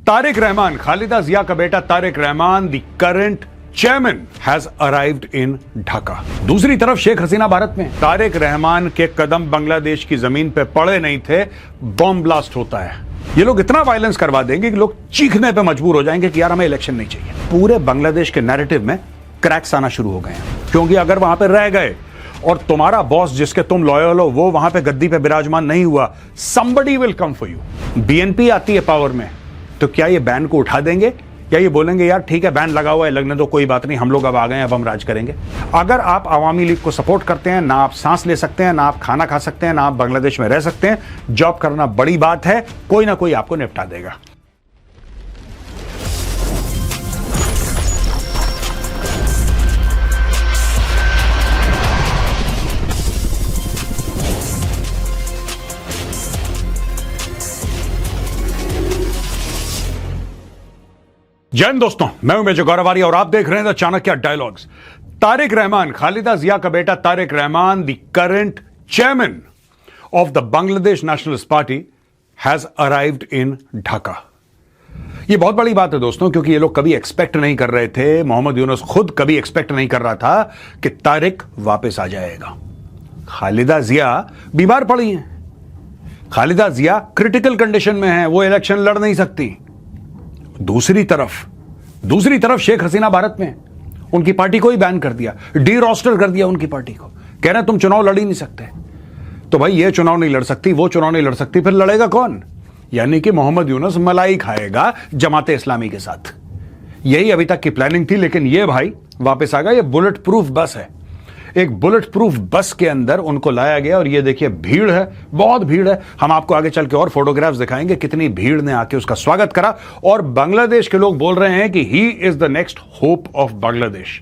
तारिक रहमान, खालिदा जिया का बेटा Tariq Rahman, the current chairman has arrived in Dhaka. दूसरी तरफ शेख हसीना भारत में। तारिक रहमान के कदम बांग्लादेश की जमीन पे पड़े नहीं थे, बॉम्ब ब्लास्ट होता है। ये लोग इतना वायलेंस करवा देंगे कि लोग चीखने पे मजबूर हो जाएंगे कि यार हमें इलेक्शन नहीं चाहिए। पूरे बांग्लादेश के नैरेटिव में क्रैक्स आना शुरू हो गए हैं, क्योंकि अगर वहां पे रह गए और तुम्हारा बॉस जिसके तुम लॉयल हो वो वहां पे गद्दी पे विराजमान नहीं हुआ, somebody will come for you। BNP आती है पावर में, तो क्या ये बैन को उठा देंगे या ये बोलेंगे यार ठीक है बैन लगा हुआ है, लगने दो, कोई बात नहीं, हम लोग अब आ गए हैं, अब हम राज करेंगे। अगर आप आवामी लीग को सपोर्ट करते हैं, ना आप सांस ले सकते हैं, ना आप खाना खा सकते हैं, ना आप बांग्लादेश में रह सकते हैं। जॉब करना बड़ी बात है, कोई ना कोई आपको निपटा देगा। जय हिंद दोस्तों, मैं हूं मेजर गौरवारी और आप देख रहे हैं द चाणक्य डायलॉग्स। तारिक रहमान, खालिदा जिया का बेटा Tariq Rahman, the current chairman of the Bangladesh nationalist party has arrived in Dhaka. ये बहुत बड़ी बात है दोस्तों, क्योंकि ये लोग कभी एक्सपेक्ट नहीं कर रहे थे, मोहम्मद यूनुस खुद कभी एक्सपेक्ट नहीं कर रहा था कि तारिक वापस आ जाएगा। खालिदा जिया बीमार पड़ी हैं, खालिदा जिया क्रिटिकल कंडीशन में है, वो इलेक्शन लड़ नहीं सकती। दूसरी तरफ शेख हसीना भारत में, उनकी पार्टी को ही बैन कर दिया, डी रोस्टर कर दिया उनकी पार्टी को, कह रहे हैं तुम चुनाव लड़ ही नहीं सकते। तो भाई ये चुनाव नहीं लड़ सकती, वो चुनाव नहीं लड़ सकती, फिर लड़ेगा कौन? यानी कि मोहम्मद यूनुस मलाई खाएगा जमाते इस्लामी के साथ। यही अभी तक की प्लानिंग थी, लेकिन ये भाई वापस आ गया। ये बुलेट प्रूफ बस है, एक बुलेट प्रूफ बस के अंदर उनको लाया गया और ये देखिए भीड़ है, बहुत भीड़ है। हम आपको आगे चल के और फोटोग्राफ्स दिखाएंगे कितनी भीड़ ने आके उसका स्वागत करा। और बांग्लादेश के लोग बोल रहे हैं कि he is the next hop of Bangladesh.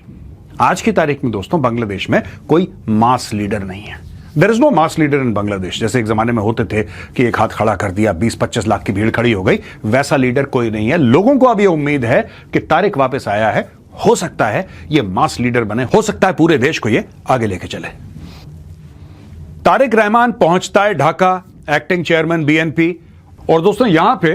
आज की तारीख में दोस्तों बांग्लादेश में कोई मास लीडर नहीं है। There is no mass leader in Bangladesh. जैसे एक जमाने में होते थे कि एक हाथ खड़ा कर दिया, 20-25 लाख की भीड़ खड़ी हो गई, वैसा लीडर कोई नहीं है। लोगों को अब यह उम्मीद है कि तारिक वापस आया है, हो सकता है ये मास लीडर बने, हो सकता है पूरे देश को ये आगे लेके चले। तारिक रहमान पहुंचता है ढाका, एक्टिंग चेयरमैन बीएनपी। और दोस्तों यहां पे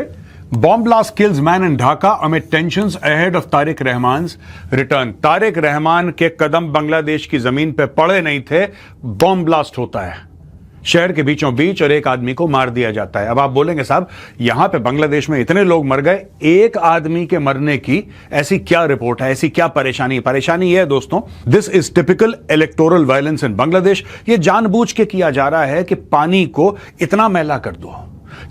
bomb blast kills man in Dhaka amid tensions ahead of Tarique Rahman's return. Tarique Rahman के कदम बांग्लादेश की जमीन पे पड़े नहीं थे, बॉम्ब ब्लास्ट होता है शहर के बीचों बीच और एक आदमी को मार दिया जाता है। अब आप बोलेंगे साहब यहां पे बांग्लादेश में इतने लोग मर गए, एक आदमी के मरने की ऐसी क्या रिपोर्ट है, ऐसी क्या परेशानी? परेशानी यह है दोस्तों, this is typical electoral violence in Bangladesh. ये जानबूझ के किया जा रहा है कि पानी को इतना मैला कर दो,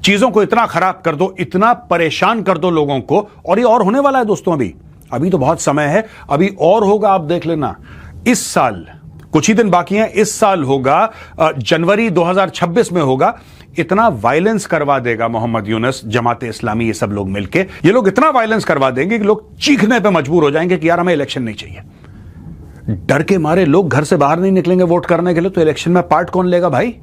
चीजों को इतना खराब कर दो, इतना परेशान कर दो लोगों को। और ये और होने वाला है दोस्तों, अभी तो बहुत समय है, अभी और होगा, आप देख लेना। इस साल कुछ ही दिन बाकी हैं, इस साल होगा, जनवरी 2026 में होगा। इतना वायलेंस करवा देगा मोहम्मद यूनुस, जमाते इस्लामी, ये सब लोग मिलके, ये लोग इतना वायलेंस करवा देंगे कि लोग चीखने पे मजबूर हो जाएंगे कि यार हमें इलेक्शन नहीं चाहिए। डर के मारे लोग घर से बाहर नहीं निकलेंगे वोट करने के लिए, तो इलेक्शन में पार्ट कौन लेगा भाई?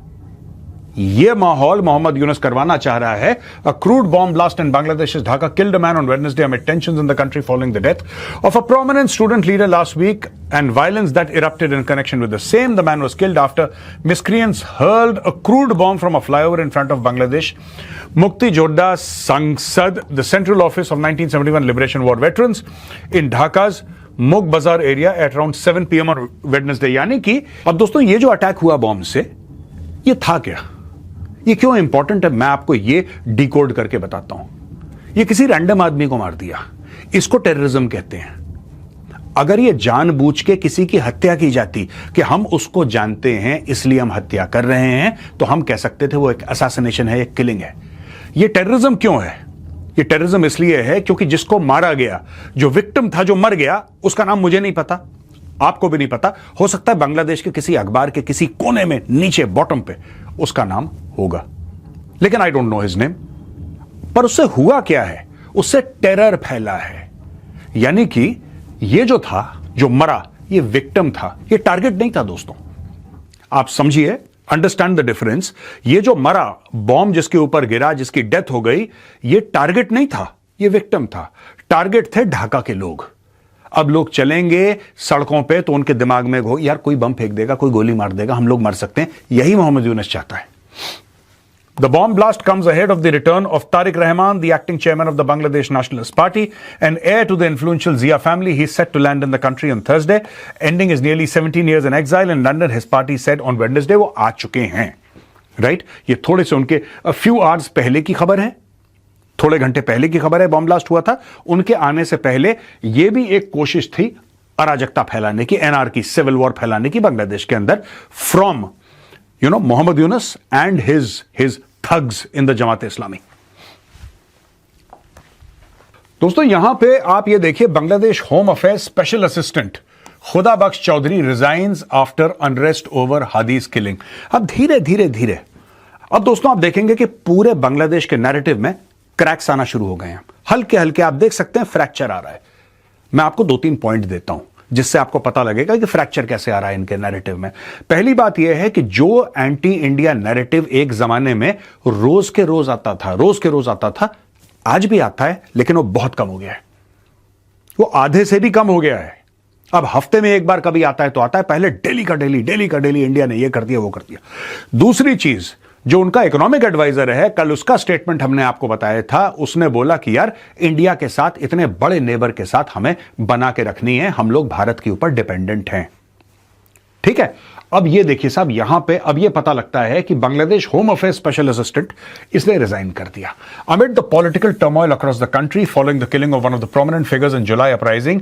यह माहौल मोहम्मद यूनुस करवाना चाह रहा है। A crude bomb blast in Bangladesh's Dhaka killed a man on Wednesday amid tensions in the country following the death of a prominent student leader last week and violence that erupted in connection with the same. The man was killed after miscreants hurled a crude bomb from a flyover in front of Bangladesh Mukti Jodha Sangsad, the central office of 1971 Liberation War veterans, in Dhaka's Mugh Bazar area at around 7 PM on Wednesday। यानी कि अब दोस्तों ये जो attack हुआ bomb से, ये था क्या, ये क्यों इंपॉर्टेंट है, मैं आपको ये डिकोड करके बताता हूं। ये किसी रैंडम आदमी को मार दिया, इसको टेररिज्म कहते हैं। अगर ये जानबूझ के किसी की हत्या की जाती कि हम उसको जानते हैं इसलिए हम हत्या कर रहे हैं, तो हम कह सकते थे वो एक असैसिनेशन है, एक किलिंग है। ये टेररिज्म क्यों है? ये टेररिज्म इसलिए है क्योंकि जिसको मारा गया, जो विक्टिम था, जो मर गया, उसका नाम मुझे नहीं पता, आपको भी नहीं पता। हो सकता है बांग्लादेश के किसी अखबार के किसी कोने में नीचे बॉटम पे उसका नाम होगा, लेकिन I don't know his name. पर उससे हुआ क्या है? उससे टेरर फैला है। यानी कि ये जो था, जो मरा, ये विक्टिम था, ये टारगेट नहीं था दोस्तों। आप समझिए, अंडरस्टैंड द डिफरेंस। ये जो मरा, बॉम्ब जिसके ऊपर गिरा, जिसकी डेथ हो गई, ये टारगेट नहीं था, ये विक्टिम था। टारगेट थे ढाका के लोग। अब लोग चलेंगे सड़कों पे तो उनके दिमाग में यार कोई बम फेंक देगा, कोई गोली मार देगा, हम लोग मर सकते हैं। यही मोहम्मद यूनुस चाहता है। The bomb blast comes ahead of the return of Tariq Rahman, the acting chairman of the Bangladesh Nationalist Party and heir to the influential Zia family. He's set to land in the country on Thursday, ending his nearly 17 years in exile in London. His party said on Wednesday वो आ चुके हैं, right? ये थोड़े से उनके a few hours पहले की खबर है, थोड़े घंटे पहले की खबर है। बॉम्ब ब्लास्ट हुआ था, उनके आने से पहले ये भी एक कोशिश थी अराजकता फैलाने की, एनआरकी, सिविल वॉर फैलाने की बांग्लादेश के अंदर from Mohammad Yunus and his thugs in the Jamaat Islami. दोस्तों यहां पे आप ये देखिए, Bangladesh home affairs special assistant Khuda Bakhsh Chowdhury resigns after unrest over Hadi's killing. अब धीरे धीरे धीरे अब दोस्तों आप देखेंगे कि पूरे बांग्लादेश के नैरेटिव में क्रैक्स आना शुरू हो गए हैं, हल्के हल्के आप देख सकते हैं फ्रैक्चर आ रहा है। मैं आपको 2-3 पॉइंट देता हूं जिससे आपको पता लगेगा कि फ्रैक्चर कैसे आ रहा है इनके नैरेटिव में। पहली बात यह है कि जो एंटी इंडिया नैरेटिव एक जमाने में रोज के रोज आता था, आज भी आता है, लेकिन वो बहुत कम हो गया है, वो आधे से भी कम हो गया है। अब हफ्ते में एक बार कभी आता है तो आता है, पहले डेली का डेली इंडिया ने ये कर दिया वो कर दिया। दूसरी चीज, जो उनका इकोनॉमिक एडवाइजर है, कल उसका स्टेटमेंट हमने आपको बताया था, उसने बोला कि यार इंडिया के साथ, इतने बड़े नेबर के साथ हमें बना के रखनी है, हम लोग भारत के ऊपर डिपेंडेंट हैं। ठीक है, अब ये देखिए साहब, यहां पे अब ये पता लगता है कि Bangladesh home affairs special assistant इसने रिजाइन कर दिया amid the political turmoil across the country following the killing of one of the prominent figures in July uprising.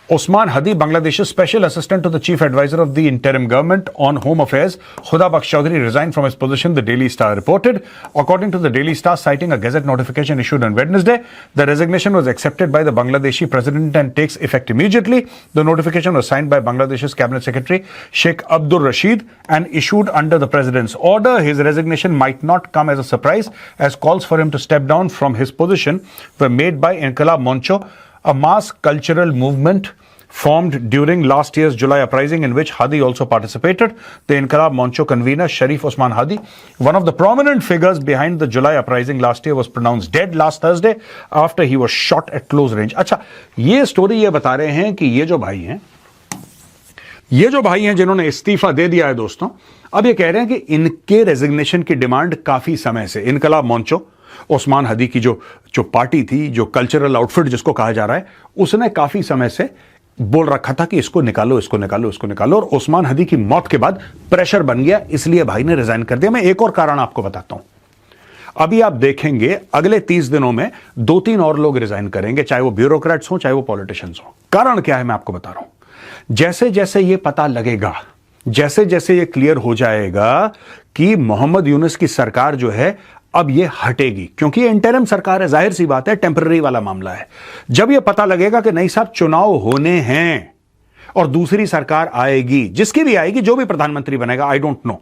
Osman Hadi, Bangladesh's special assistant to the chief advisor of the interim government on home affairs, Khuda Bakhsh Chaudhary, resigned from his position, the Daily Star reported. According to the Daily Star, citing a gazette notification issued on Wednesday, the resignation was accepted by the Bangladeshi president and takes effect immediately. The notification was signed by Bangladesh's cabinet secretary, Sheikh Abdur Rashid, and issued under the president's order. His resignation might not come as a surprise, as calls for him to step down from his position were made by Inqilab Moncho, a mass cultural movement formed during last year's July uprising in which Hadi also participated. The Inqilab Moncho convener Sharif Osman Hadi, one of the prominent figures behind the July uprising last year, was pronounced dead last Thursday after he was shot at close range. अच्छा, ये story ये बता रहे हैं कि ये जो भाई हैं जिन्होंने इस्तीफा दे दिया है दोस्तों, अब ये कह रहे हैं कि इनके रेजिग्नेशन की डिमांड काफी समय से, इनकलाब मोंचो, ओस्मान हदी की जो पार्टी थी, जो कल्चरल आउटफिट जिसको कहा जा रहा है, उसने काफी समय से बोल रखा था कि इसको निकालो। और ओस्मान हदी की मौत के बाद प्रेशर बन गया, इसलिए भाई ने रिजाइन कर दिया। मैं एक और कारण आपको बताता हूं, अभी आप देखेंगे अगले 30 दिनों में 2-3 और लोग रिजाइन करेंगे, चाहे वो ब्यूरोक्रेट्स हो चाहे वो पॉलिटिशियंस हो। कारण क्या है मैं आपको बता रहा हूं। जैसे जैसे ये पता लगेगा, जैसे जैसे ये क्लियर हो जाएगा कि मोहम्मद यूनुस की सरकार जो है अब ये हटेगी, क्योंकि ये इंटरिम सरकार है, जाहिर सी बात है, टेम्पररी वाला मामला है। जब ये पता लगेगा कि नहीं साहब चुनाव होने हैं और दूसरी सरकार आएगी, जिसकी भी आएगी, जो भी प्रधानमंत्री बनेगा, आई डोंट नो,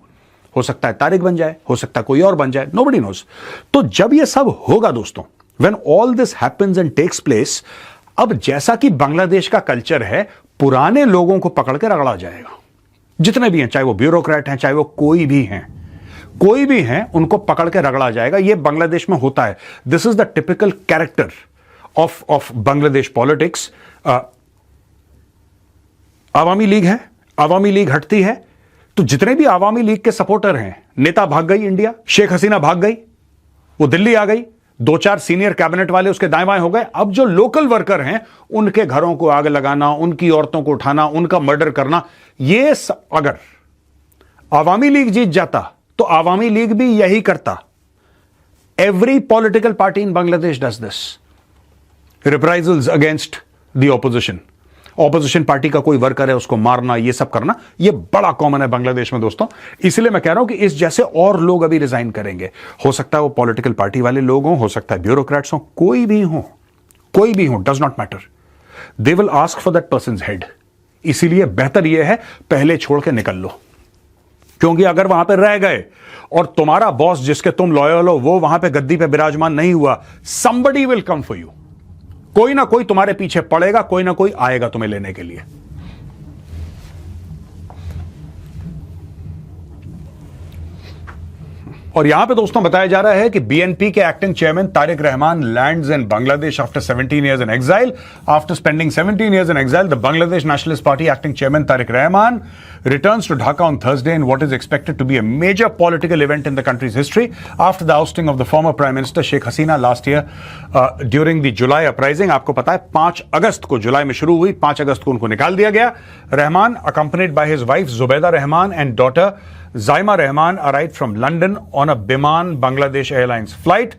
हो सकता है तारिक बन जाए, हो सकता है कोई और बन जाए, नोबडी नोस। तो जब ये सब होगा दोस्तों, when all this happens and takes place, अब जैसा कि बांग्लादेश का कल्चर है, पुराने लोगों को पकड़ के रगड़ा जाएगा, जितने भी हैं, चाहे वो ब्यूरोक्रेट हैं, चाहे वो कोई भी हैं, उनको पकड़ के रगड़ा जाएगा। ये बांग्लादेश में होता है। This is the typical character of Bangladesh politics. Awami league है, आवामी लीग हटती है तो जितने भी आवामी लीग के सपोर्टर हैं, नेता भाग गई इंडिया, शेख हसीना भाग गई, वो दिल्ली आ गई, 2-4 सीनियर कैबिनेट वाले उसके दाएं बाएं हो गए। अब जो लोकल वर्कर हैं, उनके घरों को आग लगाना, उनकी औरतों को उठाना, उनका मर्डर करना, ये अगर आवामी लीग जीत जाता तो आवामी लीग भी यही करता। Every political party in Bangladesh does this, reprisals against the opposition party का कोई वर्कर है उसको मारना, ये सब करना, ये बड़ा कॉमन है बांग्लादेश में दोस्तों। इसलिए मैं कह रहा हूं कि इस जैसे और लोग अभी रिजाइन करेंगे। हो सकता है वो पॉलिटिकल पार्टी वाले लोग हो सकता है ब्यूरोक्रेट्स हो, कोई भी हो, does not matter, they will ask for that persons head. इसीलिए बेहतर यह है पहले छोड़ के निकल लो, क्योंकि अगर वहां पे रह गए और तुम्हारा बॉस जिसके तुम लॉयल हो वो वहां पे गद्दी पे विराजमान नहीं हुआ, somebody will come for you, कोई ना कोई तुम्हारे पीछे पड़ेगा, कोई ना कोई आएगा तुम्हें लेने के लिए। और यहां पे दोस्तों बताया जा रहा है कि बीएनपी के acting chairman Tariq Rahman lands in Bangladesh after 17 years in exile. After spending 17 years in exile, the Bangladesh Nationalist Party acting chairman Tariq Rahman returns to Dhaka on Thursday in what is expected to be a major political event in the country's history after the ousting of the former Prime Minister Sheikh Hasina last year during the July uprising. आपको पता है 5 अगस्त को जुलाई में शुरू हुई, 5 अगस्त को उनको निकाल दिया गया. Rahman, accompanied by his wife Zubaida Rahman and daughter Zaima Rahman, arrived from London on a Biman Bangladesh Airlines flight.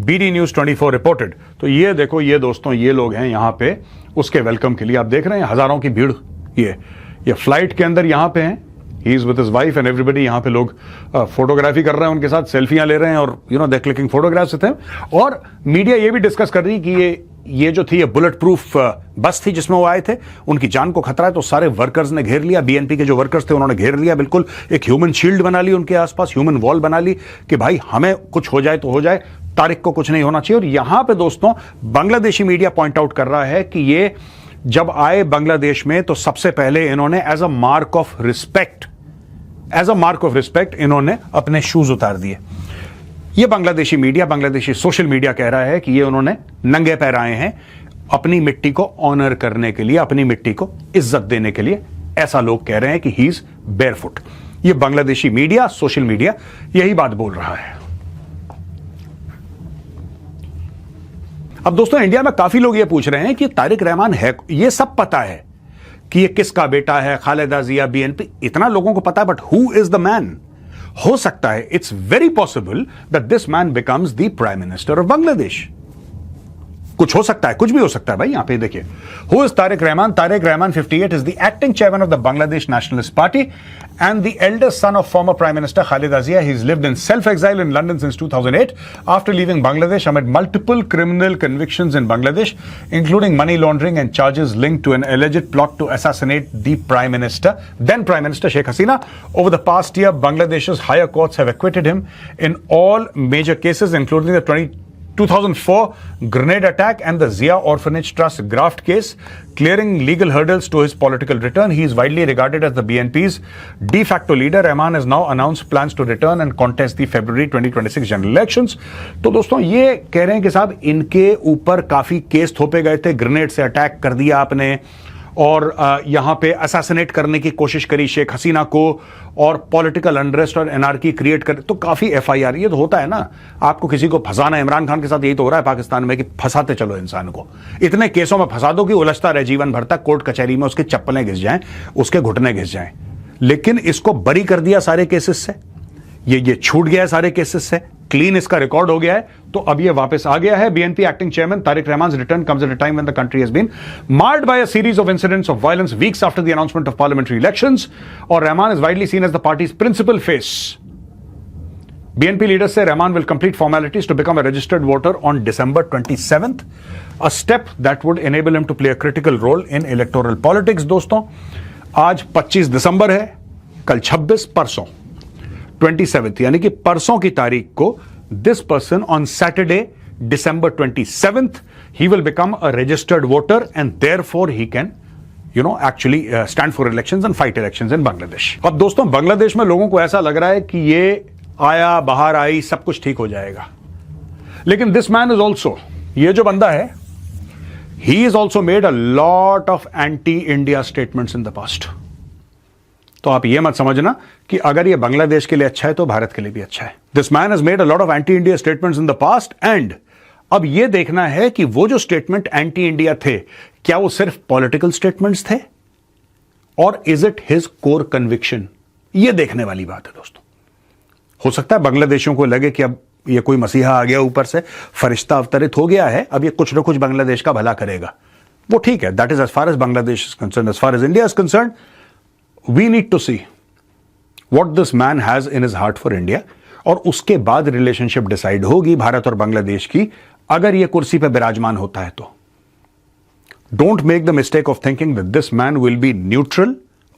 BD News 24 reported. तो ये देखो, ये दोस्तों, ये लोग हैं यहाँ पे उसके वेलकम के लिए. आप देख रहे हैं हजारों की भीड़. ये फ्लाइट के अंदर यहाँ पे हैं. He is with his wife and everybody. यहाँ पे लोग फोटोग्राफी कर रहे हैं, उनके साथ सेल्फियां ले रहे हैं और दे क्लिकिंग फोटोग्राफ्स विद हिम. और मीडिया ये भी डिस्कस कर रही कि ये जो थी ये बुलेट प्रूफ बस थी जिसमें वो आए थे, उनकी जान को खतरा है. तो सारे वर्कर्स ने घेर लिया, बीएनपी के जो वर्कर्स थे उन्होंने घेर लिया, बिल्कुल एक ह्यूमन शील्ड बना ली उनके आसपास, ह्यूमन वॉल बना ली कि भाई हमें कुछ हो जाए तो हो जाए, तारिक को कुछ नहीं होना चाहिए. और यहां पे दोस्तों बांग्लादेशी मीडिया पॉइंट आउट कर रहा है कि ये जब आए बांग्लादेश में तो सबसे पहले इन्होंने as a mark of respect इन्होंने अपने शूज उतार दिए. ये Bangladeshi media, Bangladeshi social media कह रहा है कि ये उन्होंने नंगे पैर आए हैं अपनी मिट्टी को ऑनर करने के लिए, अपनी मिट्टी को इज्जत देने के लिए. ऐसा लोग कह रहे हैं कि ही इज बेयरफुट. ये बांग्लादेशी मीडिया, सोशल मीडिया यही बात बोल रहा है. अब दोस्तों इंडिया में काफी लोग ये पूछ रहे हैं कि तारिक रहमान है, ये सब पता है कि ये किसका बेटा है, खालिदा जिया, बीएनपी, इतना लोगों को पता है, but who is the man? हो सकता है, it's very possible that this man becomes the prime minister of Bangladesh. कुछ हो सकता है, कुछ भी हो सकता है भाई. यहां पे देखिए, who is Tariq Rahman? Tariq Rahman 58 is the acting chairman of the Bangladesh nationalist party and the eldest son of former prime minister Khaleda Zia. He is lived in self exile in London since 2008 after leaving Bangladesh amid multiple criminal convictions in Bangladesh, including money laundering and charges linked to an alleged plot to assassinate the then Prime Minister Sheikh Hasina. Over the past year, Bangladesh's higher courts have acquitted him in all major cases, including the 2004 grenade attack and the Zia Orphanage Trust graft case, clearing legal hurdles to his political return. He is widely regarded as the BNP's de facto leader. Rahman has now announced plans to return and contest the February 2026 general elections. तो दोस्तों ये कह रहे हैं कि साहब इनके ऊपर काफी केस थोपे गए थे, ग्रेनेड से अटैक कर दिया आपने और यहां पे असैसिनेट करने की कोशिश करी शेख हसीना को और पॉलिटिकल अनरेस्ट और एनआरकी क्रिएट कर, तो काफी एफआईआर. ये तो होता है ना, आपको किसी को फंसाना. इमरान खान के साथ यही तो हो रहा है पाकिस्तान में कि फंसाते चलो इंसान को, इतने केसों में फंसा दो कि उलझता रहे जीवन भर तक, कोर्ट कचहरी में उसकी चप्पलें घिस जाएं, उसके घुटने घिस जाएं. लेकिन इसको बरी कर दिया सारे केसेस से, ये छूट गया है सारे केसेस से, क्लीन इसका रिकॉर्ड हो गया है. तो अब ये वापस आ गया है. BNP acting chairman Tarique Rahman's return comes at a time when the country has been marred by a series of incidents of violence weeks after the announcement of parliamentary elections. Or Rahman is widely seen as the party's principal face. BNP leaders say Rahman will complete formalities to become a registered voter on December 27th, a step that would enable him to play a critical role in electoral politics. दोस्तों आज 25 दिसंबर है, कल 26, परसों 27th, यानी कि परसों की तारीख को this person on Saturday, December 27th, he will become a registered voter and therefore he can actually stand for elections and fight elections in Bangladesh. अब दोस्तों बांग्लादेश में लोगों को ऐसा लग रहा है कि ये आया, बाहर आई, सब कुछ ठीक हो जाएगा. लेकिन this man is also, ये जो बंदा है, he has also made a lot of anti-India statements in the past. तो आप ये मत समझना कि अगर ये बांग्लादेश के लिए अच्छा है तो भारत के लिए भी अच्छा है. This man has made a lot of anti India statements in the past and अब ये देखना है कि वो जो स्टेटमेंट एंटी इंडिया थे, क्या वो सिर्फ पॉलिटिकल स्टेटमेंट्स थे और is it his core conviction? ये देखने वाली बात है दोस्तों. हो सकता है बांग्लादेशियों को लगे कि अब ये कोई मसीहा आ गया ऊपर से, फरिश्ता अवतरित हो गया है, अब ये कुछ ना कुछ बांग्लादेश का भला करेगा. वो ठीक है, that is as far as Bangladesh is concerned. As far as India is concerned, we need to see what this man has in his heart for India और उसके बाद रिलेशनशिप डिसाइड होगी भारत और बांग्लादेश की, अगर ये कुर्सी पे विराजमान होता है तो. Don't make the mistake of thinking that this man will be neutral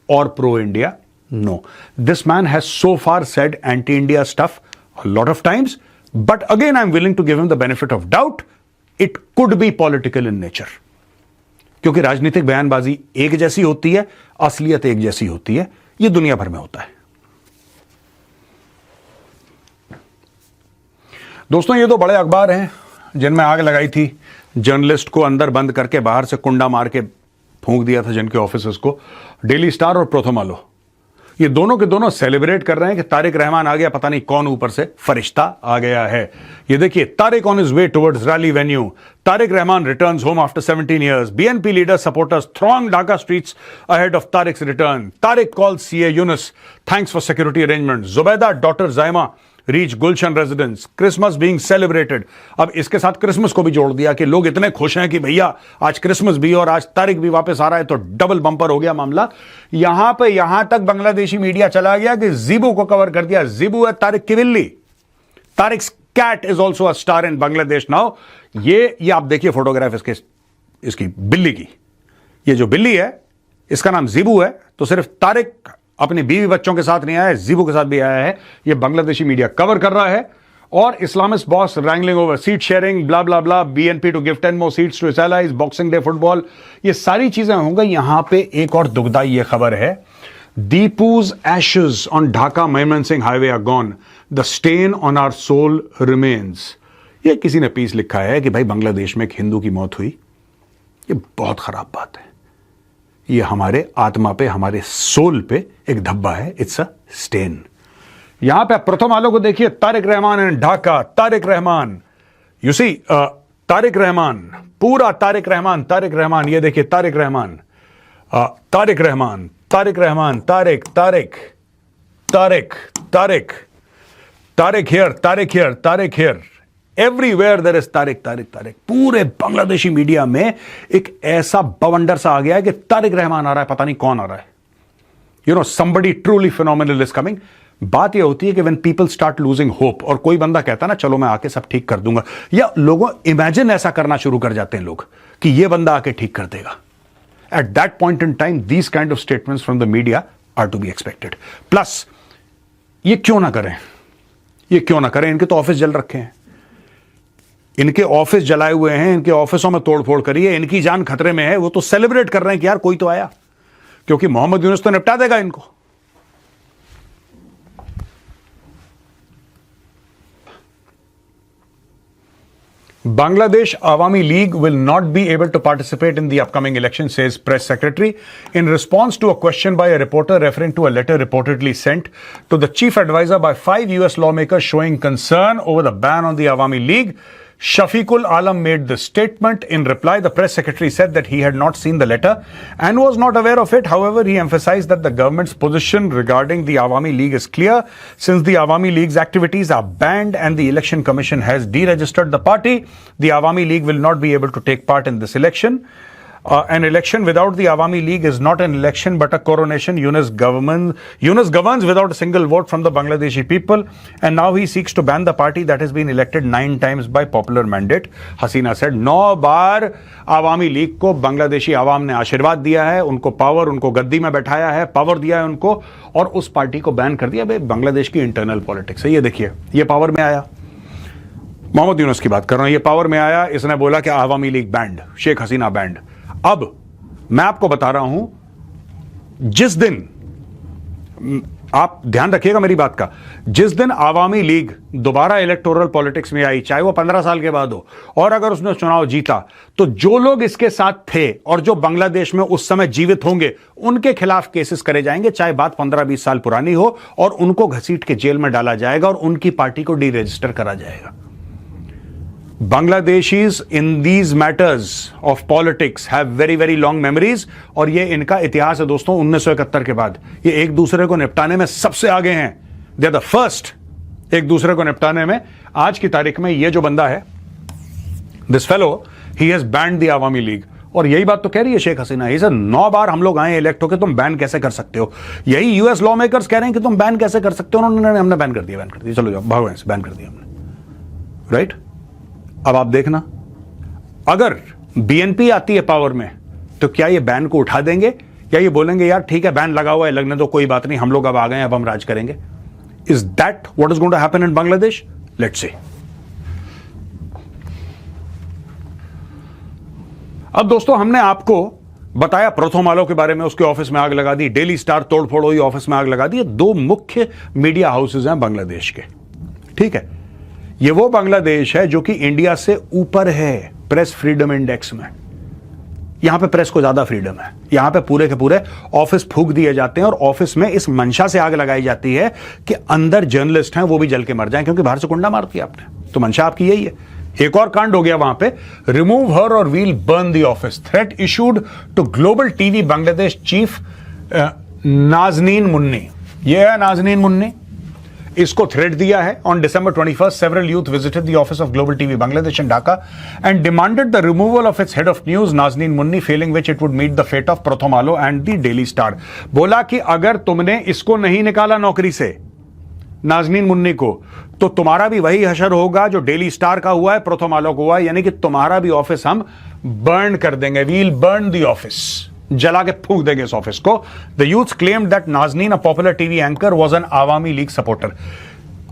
और pro India. No, this man has so far said anti India stuff a lot of times, but again I'm willing to give him the benefit of doubt. It could be political in nature. क्योंकि राजनीतिक बयानबाजी एक जैसी होती है, असलियत एक जैसी होती है. ये दुनिया भर में होता है. दोस्तों ये तो बड़े अखबार हैं जिनमें आग लगाई थी, जर्नलिस्ट को अंदर बंद करके बाहर से कुंडा मार के फूंक दिया था जिनके ऑफिस को, डेली स्टार और प्रथम आलो। ये दोनों के दोनों सेलिब्रेट कर रहे हैं कि तारिक रहमान आ गया, पता नहीं कौन ऊपर से फरिश्ता आ गया है। ये देखिए, Tariq on his way towards rally venue, Tariq Rahman returns home after 17 years, BNP leader supporters throng Dhaka streets ahead of Tariq's return, Tariq calls CA Yunus, thanks for security arrangements, Zubaida daughter Zaima reach Gulshan residence, Christmas being celebrated. अब इसके साथ Christmas को भी जोड़ दिया कि लोग इतने खुश हैं कि भैया आज क्रिसमस भी और आज तारिक भी वापस आ रहा है, तो डबल बम्पर हो गया मामला। यहां तक बांग्लादेशी मीडिया चला गया कि ज़ीबू को कवर कर दिया। ज़ीबू है तारिक की बिल्ली, Tarique's cat is also a star in Bangladesh now. ये आप देखिए फोटोग्राफ इसकी बिल्ली की। ये जो बिल्ली है इसका नाम ज़ीबू है। तो सिर्फ तारिक अपनी बीवी बच्चों के साथ नहीं आया, ज़ीबू के साथ भी आया है। ये बांग्लादेशी मीडिया कवर कर रहा है। और islamist boss wrangling over seat sharing, blah blah blah, BNP to give 10 more seats to its allies, Boxing Day football, ये सारी चीजें होंगी। यहां पे एक और दुखदाई ये खबर है, Dipu's ashes on Dhaka Mymensingh highway are gone, the stain on our soul remains. ये किसी ने पीस लिखा है कि भाई बांग्लादेश में एक हिंदू की मौत हुई, ये बहुत खराब बात है। ये हमारे आत्मा पे, हमारे सोल पे एक धब्बा है, इट्स अ स्टेन। यहां पे प्रथम आलो को देखिए, Tariq Rahman and Dhaka, Tariq Rahman, you see Tariq Rahman, पूरा तारिक रहमान, ये देखिए Tariq Rahman, Tariq Rahman, Tariq Rahman, Tariq Tariq Tariq Tariq Tariq here, Tariq here, Tariq here, everywhere there is Tariq Tariq Tariq. पूरे बांग्लादेशी मीडिया में एक ऐसा बवंडर सा आ गया है कि तारिक रहमान आ रहा है, पता नहीं कौन आ रहा है। You know, somebody truly phenomenal is coming. बात यह होती है कि when people start losing hope, और कोई बंदा कहता है ना चलो मैं आके सब ठीक कर दूंगा, या लोगों इमेजिन ऐसा करना शुरू कर जाते हैं लोग कि ये बंदा आके ठीक कर देगा। At that point in time these kind of statements from the media are to be expected. Plus ये क्यों ना करें, ये क्यों ना करें, इनके तो ऑफिस जल रखे हैं, इनके ऑफिस जलाए हुए हैं, इनके ऑफिसों में तोड़फोड़ करिए, इनकी जान खतरे में है, वो तो सेलिब्रेट कर रहे हैं कि यार कोई तो आया, क्योंकि मोहम्मद यूनुस तो निपटा देगा इनको। Bangladesh Awami League will not be able to participate in the upcoming election, says press secretary in response to a question by a reporter referring to a letter reportedly sent to the chief advisor by 5 US lawmakers showing concern over the ban on the Awami League. Shafiqul Alam made the statement. In reply, the press secretary said that he had not seen the letter and was not aware of it. However, he emphasized that the government's position regarding the Awami League is clear, since the Awami League's activities are banned and the Election Commission has deregistered the party. The Awami League will not be able to take part in this election. An election without the Awami League is not an election but a coronation. Yunus governs without a single vote from the Bangladeshi people, and now he seeks to ban the party that has been elected 9 times by popular mandate. Hasina said 9 bar Awami League को बांग्लादेशी आवाम ने आशीर्वाद दिया है, उनको power, उनको गद्दी में बैठाया है, पावर दिया है उनको, और उस पार्टी को बैन कर दिया। भाई बांग्लादेश की इंटरनल पॉलिटिक्स है। ये देखिए, ये पावर में आया, मोहम्मद यूनुस की बात कर रहा हूं, ये पावर में आया, इसने बोला कि Awami league band, Sheikh Hasina band. अब मैं आपको बता रहा हूं, जिस दिन, आप ध्यान रखिएगा मेरी बात का, जिस दिन आवामी लीग दोबारा इलेक्टोरल पॉलिटिक्स में आई, चाहे वो 15 साल के बाद हो, और अगर उसने चुनाव जीता, तो जो लोग इसके साथ थे और जो बांग्लादेश में उस समय जीवित होंगे, उनके खिलाफ केसेस करे जाएंगे, चाहे बात 15-20 साल पुरानी हो, और उनको घसीट के जेल में डाला जाएगा और उनकी पार्टी को डी रजिस्टर करा जाएगा। Bangladeshis in these matters of politics have very very long memories, और ये इनका इतिहास है दोस्तों। 1971 के बाद ये एक दूसरे को निपटाने में सबसे आगे हैं। दे आर द फर्स्ट एक दूसरे को निपटाने में। आज की तारीख में ये जो बंदा है, this fellow, he has banned the Awami league, और यही बात तो कह रही है शेख हसीना। ही सर 9 बार हम लोग आए इलेक्ट होके, तुम बैन कैसे कर सकते हो? यही यूएस लॉ मेकर्स कह रहे हैं कि तुम बैन कैसे कर सकते हो। उन्होंने, हमने बैन कर दिया, चलो जाओ भागो से, बैन कर दिया हमने, राइट। अब आप देखना, अगर बीएनपी आती है पावर में, तो क्या ये बैन को उठा देंगे, या ये बोलेंगे यार ठीक है बैन लगा हुआ है, लगने दो, कोई बात नहीं, हम लोग अब आ गए, अब हम राज करेंगे? Is that what is going to happen in Bangladesh? Let's see. अब दोस्तों, हमने आपको बताया प्रथम आलो के बारे में, उसके ऑफिस में आग लगा दी, डेली स्टार तोड़फोड़ हुई, ऑफिस में आग लगा दी। 2 मुख्य मीडिया हाउसेज हैं बांग्लादेश के, ठीक है। ये वो बांग्लादेश है जो कि इंडिया से ऊपर है प्रेस फ्रीडम इंडेक्स में। यहां पे प्रेस को ज्यादा फ्रीडम है, यहां पे पूरे के पूरे ऑफिस फूंक दिए जाते हैं और ऑफिस में इस मंशा से आग लगाई जाती है कि अंदर जर्नलिस्ट हैं वो भी जल के मर जाएं, क्योंकि बाहर से कुंडा मार दिया आपने। तो मंशा आपकी यही है। एक और कांड हो गया वहां पे, रिमूव हर और we'll burn the office, threat issued to global TV Bangladesh chief Naznin Munni. ये है नाजनीन मुन्नी, इसको थ्रेट दिया है। On December 21st, several youth visited the office of Global TV Bangladesh in Dhaka and demanded the removal of its head of news, Nazneen Munni, failing which it would meet the fate of Pratham Alo and the Daily Star. बोला कि अगर तुमने इसको नहीं निकाला नौकरी से, नाजनीन मुन्नी को, तो तुम्हारा भी वही हशर होगा जो डेली स्टार का हुआ है, प्रथम आलो को हुआ है, यानी कि तुम्हारा भी ऑफिस हम बर्न कर देंगे। वील बर्न द ऑफिस, जला के फूंक देंगे इस ऑफिस को। The youth claimed that Naznin, a popular TV anchor, was an Awami League supporter.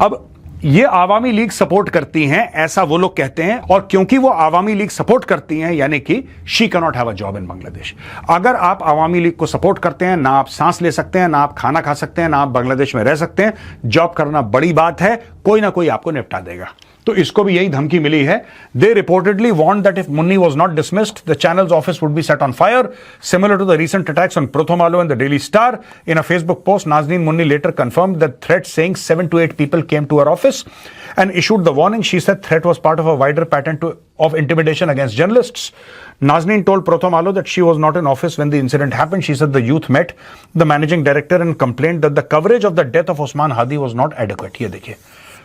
अब ये आवामी लीग सपोर्ट करती हैं ऐसा वो लोग कहते हैं, और क्योंकि वो आवामी लीग सपोर्ट करती हैं यानी कि she can not have a job in Bangladesh. अगर आप आवामी लीग को सपोर्ट करते हैं, ना आप सांस ले सकते हैं, ना आप खाना खा सकते हैं, ना आप बांग्लादेश में रह सकते हैं। जॉब करना बड़ी बात है, कोई ना कोई आपको निपटा देगा। तो इसको भी यही धमकी मिली है। They reportedly warned that if Munni was not dismissed, the channel's office would be set on fire, similar to the recent attacks on Prothom Alo and the Daily Star. In a Facebook post, Nazneen Munni later confirmed that threat, saying 7 to 8 people came to her office and issued the warning. She said threat was part of a wider pattern of intimidation against journalists. Nazneen told Pratham Alo that she was not in office when the incident happened. She said the youth met the managing director and complained that the coverage of the death of Usman Hadi was not adequate. ये देखिए,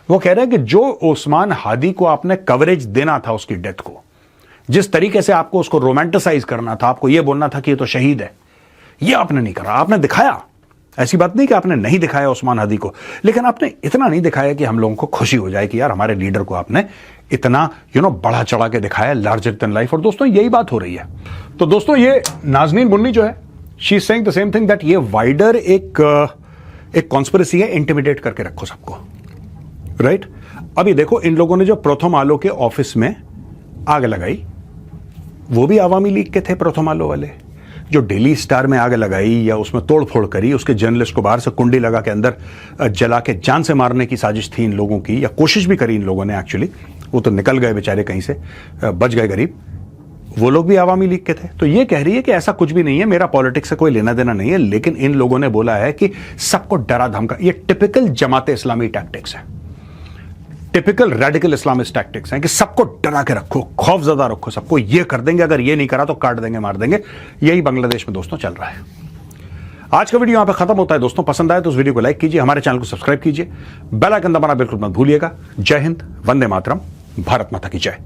वो कह रहे हैं कि जो उस्मान हादी को आपने कवरेज देना था, उसकी डेथ को, जिस तरीके से आपको उसको रोमांटिसाइज करना था, आपको ये बोलना था कि ये तो शहीद है, ये आपने नहीं करा। आपने दिखाया, ऐसी बात नहीं कि आपने नहीं दिखाया उस्मान हादी को, लेकिन आपने इतना नहीं दिखाया कि हम लोगों को खुशी हो जाए कि यार हमारे लीडर को आपने इतना बढ़ा चढ़ा के दिखाया, लार्जर देन लाइफ। और दोस्तों यही बात हो रही है। तो दोस्तों ये नाजनीन मुन्नी जो है, she is saying the same thing, that ये वाइडर एक कॉन्स्पिरेसी है, इंटिमिडेट करके रखो सबको, राइट। अभी देखो, इन लोगों ने जो प्रथम आलो के ऑफिस में आग लगाई, वो भी आवामी लीग के थे प्रथम आलो वाले। जो डेली स्टार में आग लगाई या उसमें तोड़फोड़ करी, उसके जर्नलिस्ट को बाहर से कुंडी लगा के अंदर जला के जान से मारने की साजिश थी इन लोगों की, या कोशिश भी करी इन लोगों ने एक्चुअली। वो तो निकल गए बेचारे, कहीं से बच गए गरीब। वो लोग भी आवामी लीग के थे। तो ये कह रही है कि ऐसा कुछ भी नहीं है, मेरा पॉलिटिक्स से कोई लेना देना नहीं है, लेकिन इन लोगों ने बोला है कि सबको डरा धमका। ये टिपिकल जमाते इस्लामी टैक्टिक्स है, टिपिकल रेडिकल इस्लामिस्ट टैक्टिक्स हैं कि सबको डरा के रखो, खौफ ज्यादा रखो, सबको ये कर देंगे, अगर ये नहीं करा तो काट देंगे, मार देंगे। यही बांग्लादेश में दोस्तों चल रहा है। आज का वीडियो यहां पे खत्म होता है। दोस्तों पसंद आए तो उस वीडियो को लाइक कीजिए, हमारे चैनल को सब्सक्राइब कीजिए, बेल आइकन दबाना बिल्कुल मत भूलिएगा। जय हिंद, वंदे मातरम, भारत माता की जय।